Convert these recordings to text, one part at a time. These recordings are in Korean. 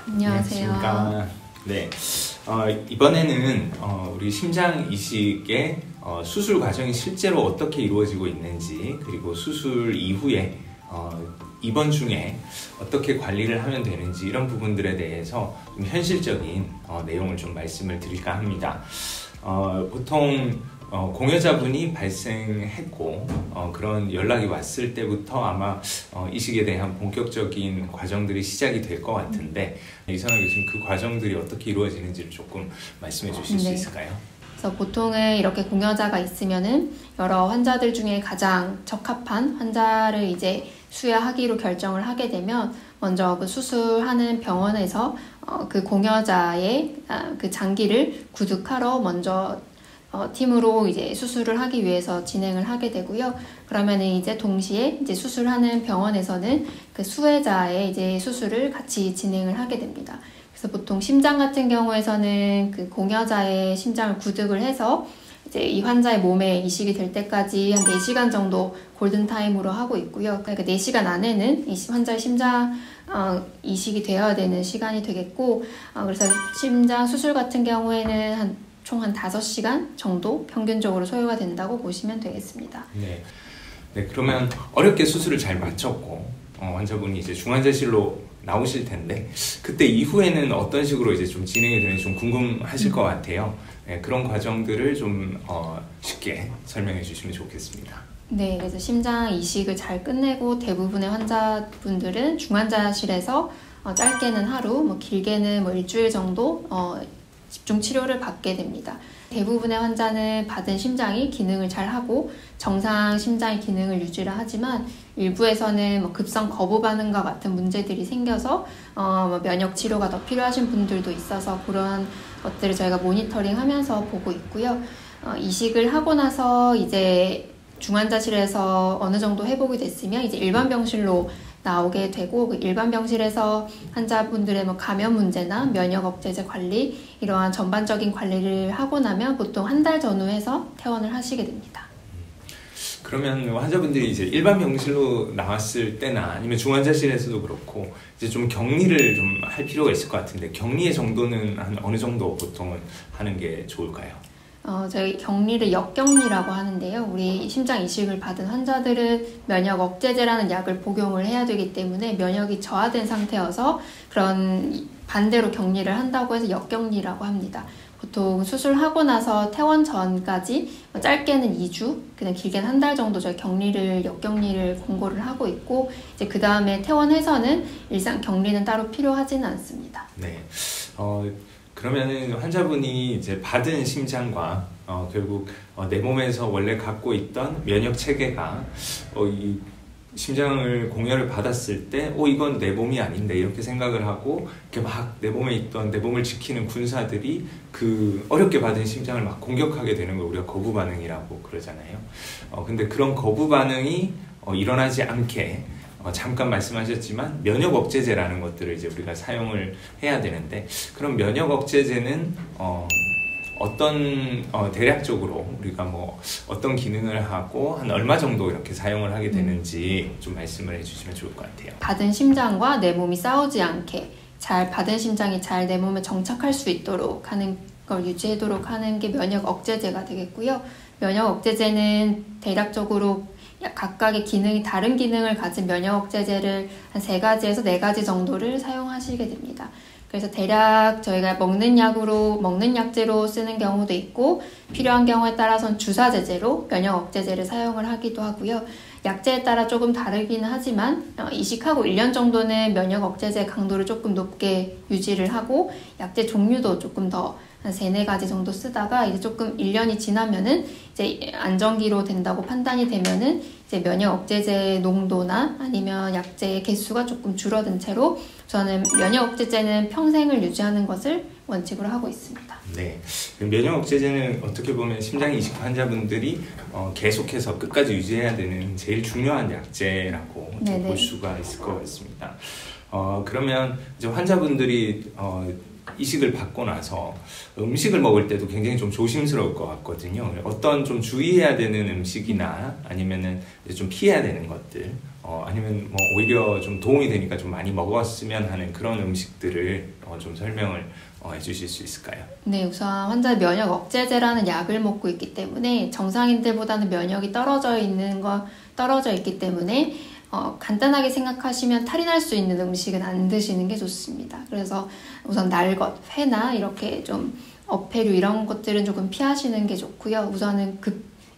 안녕하세요. 안녕하십니까. 네, 이번에는 우리 심장 이식의 수술 과정이 실제로 어떻게 이루어지고 있는지, 그리고 수술 이후에 입원 중에 어떻게 관리를 하면 되는지, 이런 부분들에 대해서 좀 현실적인 내용을 좀 말씀을 드릴까 합니다. 보통 공여자분이 발생했고 그런 연락이 왔을 때부터 아마 이식에 대한 본격적인 과정들이 시작이 될 것 같은데, 이선아 교수님, 그 과정들이 어떻게 이루어지는지를 조금 말씀해 주실 수 있을까요? 그래서 보통은 이렇게 공여자가 있으면은 여러 환자들 중에 가장 적합한 환자를 이제 수혈하기로 결정을 하게 되면, 먼저 그 수술하는 병원에서 그 공여자의 그 장기를 구득하러 먼저 팀으로 이제 수술을 하기 위해서 진행을 하게 되고요. 그러면은 이제 동시에 이제 수술하는 병원에서는 그 수혜자의 이제 수술을 같이 진행을 하게 됩니다. 그래서 보통 심장 같은 경우에서는 그 공여자의 심장을 구득을 해서 이제 이 환자의 몸에 이식이 될 때까지 한 4시간 정도 골든타임으로 하고 있고요. 그러니까 4시간 안에는 이 환자의 심장 이식이 되어야 되는 시간이 되겠고, 그래서 심장 수술 같은 경우에는 총 한 5시간 정도 평균적으로 소요가 된다고 보시면 되겠습니다. 네, 그러면 어렵게 수술을 잘 마쳤고 환자분이 이제 중환자실로 나오실 텐데, 그때 이후에는 어떤 식으로 이제 좀 진행이 되는지 좀 궁금하실 것 같아요. 네, 그런 과정들을 좀 쉽게 설명해 주시면 좋겠습니다. 네, 그래서 심장 이식을 잘 끝내고 대부분의 환자분들은 중환자실에서 짧게는 하루, 길게는 일주일 정도 집중 치료를 받게 됩니다. 대부분의 환자는 받은 심장이 기능을 잘 하고 정상 심장의 기능을 유지를 하지만, 일부에서는 급성 거부 반응과 같은 문제들이 생겨서 면역 치료가 더 필요하신 분들도 있어서, 그런 것들을 저희가 모니터링하면서 보고 있고요. 이식을 하고 나서 이제 중환자실에서 어느 정도 회복이 됐으면 이제 일반 병실로 나오게 되고, 그 일반 병실에서 환자분들의 감염 문제나 면역 억제제 관리, 이러한 전반적인 관리를 하고 나면 보통 한 달 전후해서 퇴원을 하시게 됩니다. 그러면 환자분들이 이제 일반 병실로 나왔을 때나 아니면 중환자실에서도 그렇고 이제 좀 격리를 좀 할 필요가 있을 것 같은데, 격리의 정도는 한 어느 정도 보통은 하는 게 좋을까요? 저희 격리를 역격리라고 하는데요. 우리 심장 이식을 받은 환자들은 면역 억제제라는 약을 복용을 해야 되기 때문에 면역이 저하된 상태여서 그런 반대로 격리를 한다고 해서 역격리라고 합니다. 보통 수술하고 나서 퇴원 전까지 짧게는 2주, 그냥 길게는 한 달 정도 저희 역격리를 권고를 하고 있고, 이제 그 다음에 퇴원해서는 일상 격리는 따로 필요하지는 않습니다. 네. 그러면은 환자분이 이제 받은 심장과 결국 내 몸에서 원래 갖고 있던 면역 체계가 이 심장을 공여를 받았을 때 이건 내 몸이 아닌데 이렇게 생각을 하고, 이렇게 막 내 몸에 있던, 내 몸을 지키는 군사들이 그 어렵게 받은 심장을 막 공격하게 되는 걸 우리가 거부 반응이라고 그러잖아요. 근데 그런 거부 반응이 일어나지 않게 잠깐 말씀하셨지만 면역 억제제라는 것들을 이제 우리가 사용을 해야 되는데, 그럼 면역 억제제는 어떤 대략적으로 우리가 어떤 기능을 하고 한 얼마 정도 이렇게 사용을 하게 되는지 좀 말씀을 해주시면 좋을 것 같아요. 받은 심장과 내 몸이 싸우지 않게, 받은 심장이 잘 내 몸에 정착할 수 있도록 하는 걸 유지하도록 하는 게 면역 억제제가 되겠고요. 면역 억제제는 대략적으로 각각의 다른 기능을 가진 면역 억제제를 한 3가지에서 4가지 정도를 사용하시게 됩니다. 그래서 대략 저희가 먹는 약제로 쓰는 경우도 있고, 필요한 경우에 따라서는 주사제제로 면역 억제제를 사용을 하기도 하고요. 약제에 따라 조금 다르기는 하지만 이식하고 1년 정도는 면역 억제제 강도를 조금 높게 유지를 하고, 약제 종류도 조금 더 한 3-4가지 정도 쓰다가 이제 조금 1년이 지나면은 이제 안정기로 된다고 판단이 되면은 이제 면역 억제제 농도나 아니면 약제의 개수가 조금 줄어든 채로, 저는 면역 억제제는 평생을 유지하는 것을 원칙으로 하고 있습니다. 네, 면역 억제제는 어떻게 보면 심장 이식 환자분들이 계속해서 끝까지 유지해야 되는 제일 중요한 약제라고 볼 수가 있을 것 같습니다. 그러면 이제 환자분들이 이식을 받고 나서 음식을 먹을 때도 굉장히 좀 조심스러울 것 같거든요. 어떤 좀 주의해야 되는 음식이나 아니면은 좀 피해야 되는 것들 아니면 뭐 오히려 좀 도움이 되니까 좀 많이 먹었으면 하는 그런 음식들을 좀 설명을 해주실 수 있을까요? 네, 우선 환자 면역 억제제라는 약을 먹고 있기 때문에 정상인들보다는 면역이 떨어져 있기 때문에 간단하게 생각하시면 탈이 날 수 있는 음식은 안 드시는 게 좋습니다. 그래서 우선 날것, 회나 이렇게 좀 어패류 이런 것들은 조금 피하시는 게 좋고요. 우선은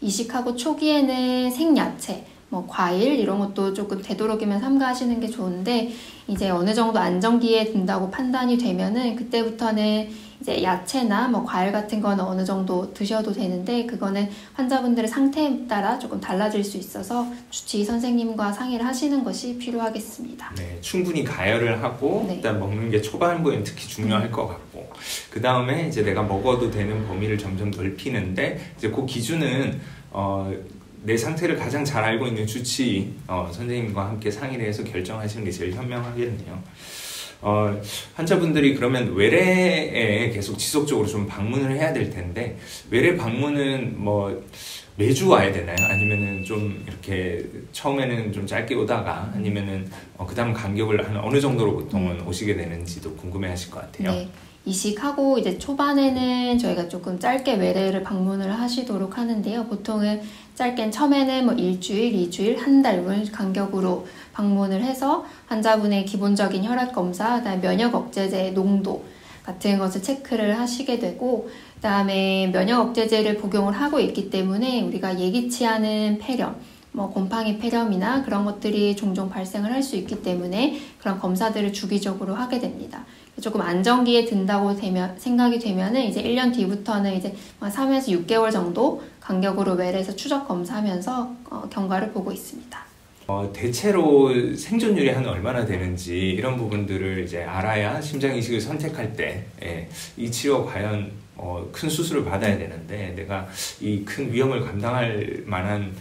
이식하고 초기에는 생야채, 뭐 과일 이런 것도 조금 되도록이면 삼가하시는 게 좋은데 이제 어느 정도 안정기에 든다고 판단이 되면은 그때부터는 이제 야채나 뭐 과일 같은 거는 어느 정도 드셔도 되는데 그거는 환자분들의 상태에 따라 조금 달라질 수 있어서 주치의 선생님과 상의를 하시는 것이 필요하겠습니다. 네, 충분히 가열을 하고 일단 먹는 게 초반부엔 특히 중요할 것 같고 그 다음에 이제 내가 먹어도 되는 범위를 점점 넓히는데 이제 그 기준은 내 상태를 가장 잘 알고 있는 주치의 선생님과 함께 상의를 해서 결정하시는 게 제일 현명하겠네요. 환자분들이 그러면 외래에 계속 지속적으로 좀 방문을 해야 될 텐데 외래 방문은 뭐 매주 와야 되나요? 아니면은 좀 이렇게 처음에는 좀 짧게 오다가 아니면은 그 다음 간격을 한 어느 정도로 보통은 오시게 되는지도 궁금해 하실 것 같아요. 네. 이식하고 이제 초반에는 저희가 조금 짧게 외래를 방문을 하시도록 하는데요. 보통은 짧게는 처음에는 뭐 일주일, 2주일, 한 달 간격으로 방문을 해서 환자분의 기본적인 혈액 검사, 그다음에 면역 억제제 농도 같은 것을 체크를 하시게 되고 그다음에 면역 억제제를 복용을 하고 있기 때문에 우리가 예기치 않은 폐렴, 뭐 곰팡이 폐렴이나 그런 것들이 종종 발생을 할 수 있기 때문에 그런 검사들을 주기적으로 하게 됩니다. 조금 안정기에 든다고 생각이 되면은 이제 1년 뒤부터는 이제 3에서 6개월 정도 간격으로 외래에서 추적 검사하면서 경과를 보고 있습니다. 대체로 생존율이 한 얼마나 되는지 이런 부분들을 이제 알아야 심장 이식을 선택할 때 이 치료 과연 큰 수술을 받아야 되는데 내가 이 큰 위험을 감당할 만한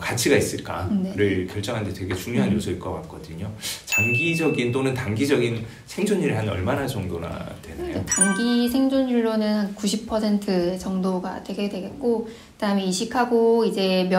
가치가 있을까를 결정하는 데 되게 중요한 요소일 것 같거든요. 장기적인 또는 단기적인 생존율이 한 얼마나 정도나 되나요? 단기 생존율로는 한 90% 정도가 되게 되겠고 그다음에 이식하고 이제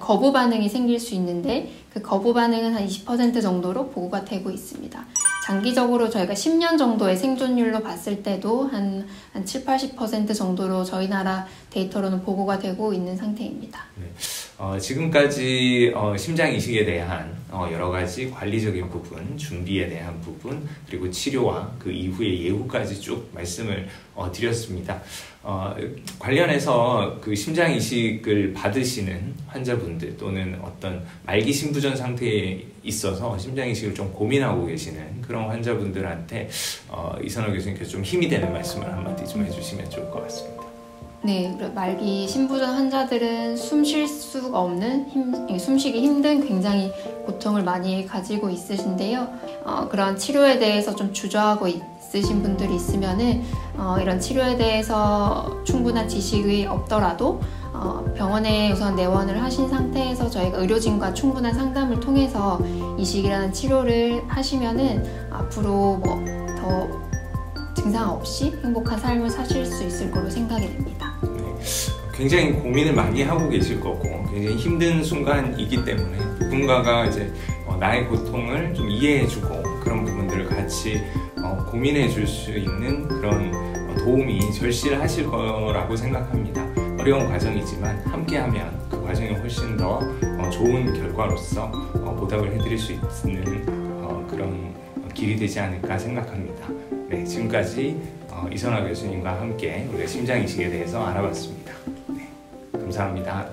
거부 반응이 생길 수 있는데 그 거부 반응은 한 20% 정도로 보고가 되고 있습니다. 장기적으로 저희가 10년 정도의 생존율로 봤을 때도 한 7, 80% 정도로 저희 나라 데이터로는 보고가 되고 있는 상태입니다. 네. 지금까지 심장 이식에 대한 여러 가지 관리적인 부분, 준비에 대한 부분, 그리고 치료와 그 이후의 예후까지 쭉 말씀을 드렸습니다. 관련해서 그 심장 이식을 받으시는 환자분들 또는 어떤 말기 심부전 상태에 있어서 심장 이식을 좀 고민하고 계시는 그런 환자분들한테 이선호 교수님께서 좀 힘이 되는 말씀을 한마디 좀 해주시면 좋을 것 같습니다. 네, 말기 심부전 환자들은 숨 쉴 수가 없는, 숨쉬기 힘든 굉장히 고통을 많이 가지고 있으신데요. 그런 치료에 대해서 좀 주저하고 있으신 분들이 있으면은 이런 치료에 대해서 충분한 지식이 없더라도 병원에 우선 내원을 하신 상태에서 저희가 의료진과 충분한 상담을 통해서 이식이라는 치료를 하시면은 앞으로 더 증상 없이 행복한 삶을 사실 수 있을 거로 생각이 됩니다. 굉장히 고민을 많이 하고 계실 거고 굉장히 힘든 순간이기 때문에 누군가가 이제 나의 고통을 좀 이해해주고 그런 부분들을 같이 고민해 줄 수 있는 그런 도움이 절실하실 거라고 생각합니다. 어려운 과정이지만 함께하면 그 과정이 훨씬 더 좋은 결과로서 보답을 해드릴 수 있는 그런 길이 되지 않을까 생각합니다. 네, 지금까지 이선화 교수님과 함께 우리가 심장 이식에 대해서 알아봤습니다. 네, 감사합니다.